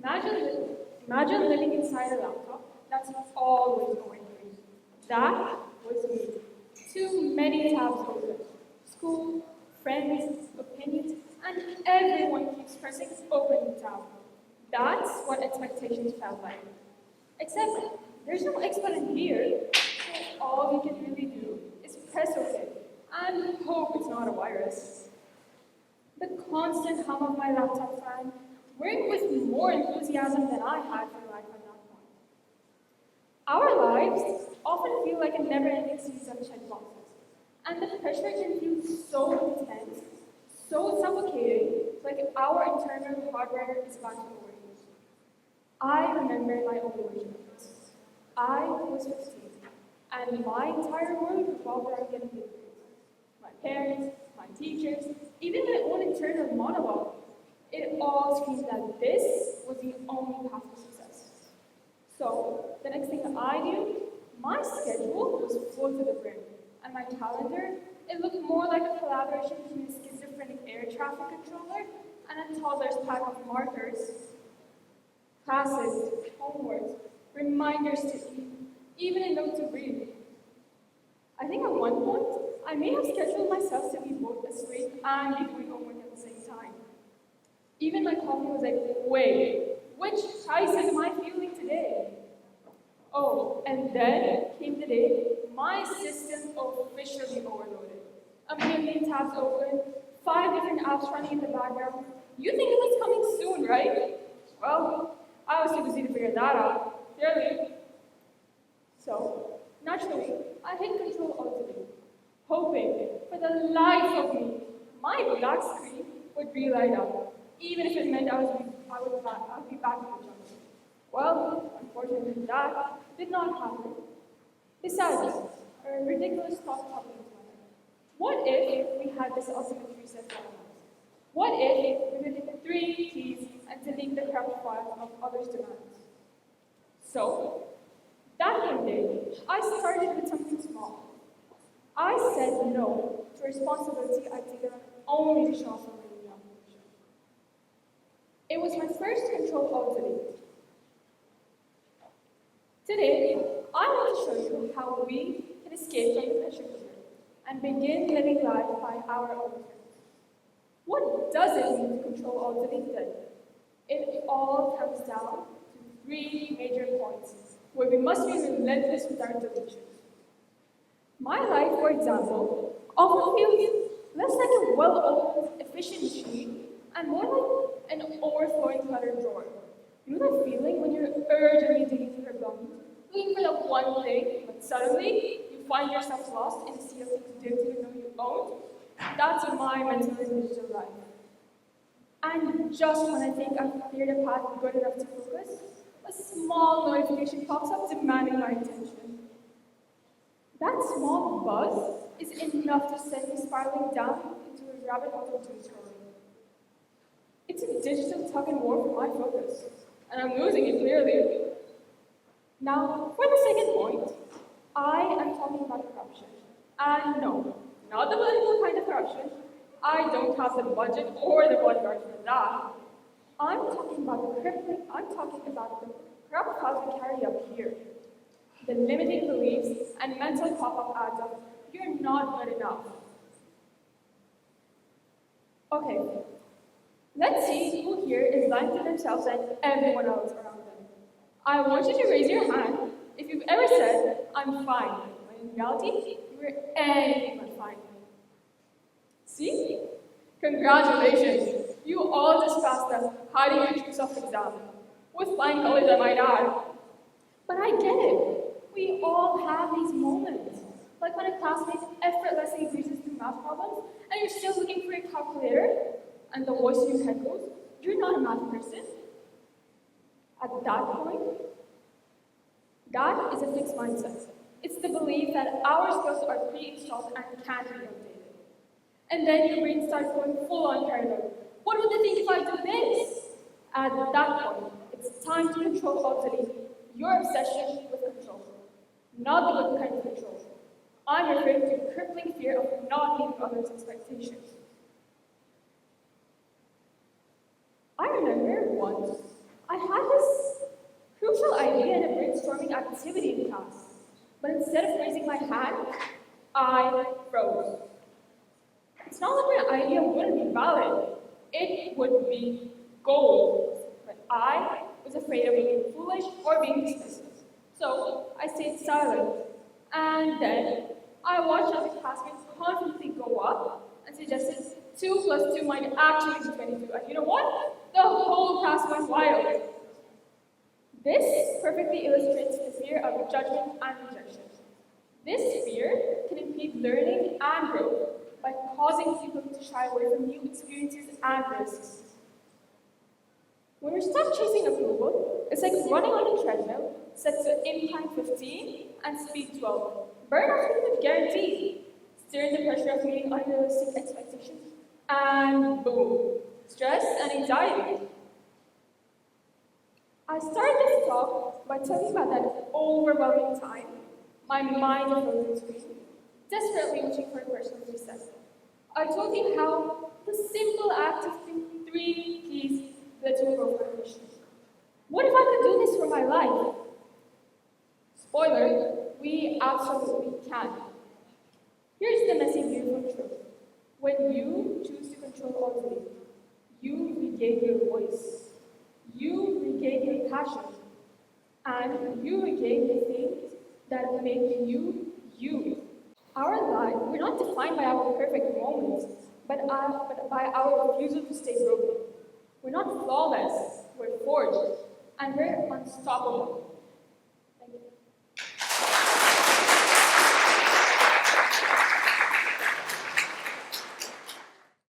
Imagine, imagine living inside a laptop that's always going crazy. That was me. Too many tabs open. School, friends, opinions, and everyone keeps pressing open the tab. That's what expectations felt like. Except there's no X button here, so all we can really do is press OK and hope it's not a virus. The constant hum of my laptop fan worked with more enthusiasm than I had for life at that point. Our lives often feel like a never-ending series of checkboxes, and the pressure can feel so intense, so suffocating, like our internal hardware is about to overheat. I remember my own version of this. I was 15, and my entire world revolved around getting good grades. My parents, my teachers, even my own internal monologue. It all screamed that this was the only path to success. So, the next thing I knew, my schedule was full to the brim, and my calendar, it looked more like a collaboration between a schizophrenic air traffic controller and a toddler's pack of markers. Classes, homework, reminders to eat, even a note to read. I think at one point, I may have scheduled myself to be both asleep and be doing homework at the same time. Even my coffee was like, wait, which crisis am I feeling today? Oh, and then came the day my system officially overloaded. A million tabs open, 5 different apps running in the background. You think it was coming soon, right? Well, I was too busy to figure that out, clearly. So, naturally, I hit Ctrl Alt, hoping for the life of me, my black screen would relight up, even if it meant I'd be back in the jungle. Well, unfortunately, that did not happen. Besides, a ridiculous thought popped into my head. What if we had this ultimate reset for our lives? What if we could hit the 3 keys and delete the corrupt files of others' demands? So, that one day, I started with something small. I said no to responsibility I'd taken on only to show off my application. It was my first Ctrl Alt delete. Today, I want to show you how we can escape from the pressure cooker and begin living life by our own terms. What does it mean to Ctrl Alt delete then? It all comes down to 3 major points where we must be relentless with our deletions. My life, for example, often feels less like a well-oiled, efficient machine and more like an overflowing clutter drawer. You know that feeling when you're urgently digging through your belongings, looking for that one thing, but suddenly you find yourself lost in a sea of things you didn't even know you owned? That's my mental and digital life. And just when I think I've cleared a path good enough to focus, a small notification pops up demanding my attention. That small buzz is enough to send me spiraling down into a rabbit hole of doom scrolling. It's a digital tug and war for my focus, and I'm losing it clearly. Now, for the second point, I am talking about corruption. And no, not the political kind of corruption. I don't have the budget or the bodyguard for that. I'm talking about the corrupt files we carry up here. The limiting beliefs and mental pop-up ads of, you're not good enough. Okay, let's see who here is lying to themselves and everyone else around them. I want you to raise your hand if you've ever said, I'm fine, when in reality, you were anything but fine. See? Congratulations! You all just passed the hiding your true self exam. With flying colors, I might add. But I get it. We all have these moments. Like when a classmate effortlessly breezes through math problems, and you're still looking for a calculator, and the voice in your head goes, you're not a math person. At that point, that is a fixed mindset. It's the belief that our skills are pre-installed and can't be updated. And then your brain starts going full-on paranoid. What would they think if I do this? At that point, it's time to control Alt delete your obsession with control. Not the good kind of control. I'm referring to the crippling fear of not meeting others' expectations. I remember once, I had this crucial idea in a brainstorming activity in class, but instead of raising my hand, I froze. It's not that my idea wouldn't be valid, it would be gold, but I was afraid of looking foolish or being dismissive. So I stayed silent, and then I watched other classmates confidently go up and suggested 2 plus 2 might actually be 22. And you know what? The whole class went wild. This perfectly illustrates the fear of judgment and rejection. This fear can impede learning and growth by causing people to shy away from new experiences and risks. When we're stuck chasing approval, it's like running on a treadmill set to incline 15 and speed 12. Burnout is guaranteed. Stirring the pressure of meeting unrealistic expectations, and boom, stress and anxiety. I started this talk by telling about that overwhelming time my mind was on the screen, desperately wishing for a personal reset. I told you how the simple act of thinking 3 keys led to a growth ambition. What if I could do this for my life? Spoiler, we absolutely can. Here's the messy, beautiful truth. When you choose to control Alt-Delete, you regain your voice, you regain your passion, and you regain the things that make you, you. Our life, we're not defined by our perfect moments, but by our refusal to stay broken. We're not flawless, we're forged, and we're unstoppable.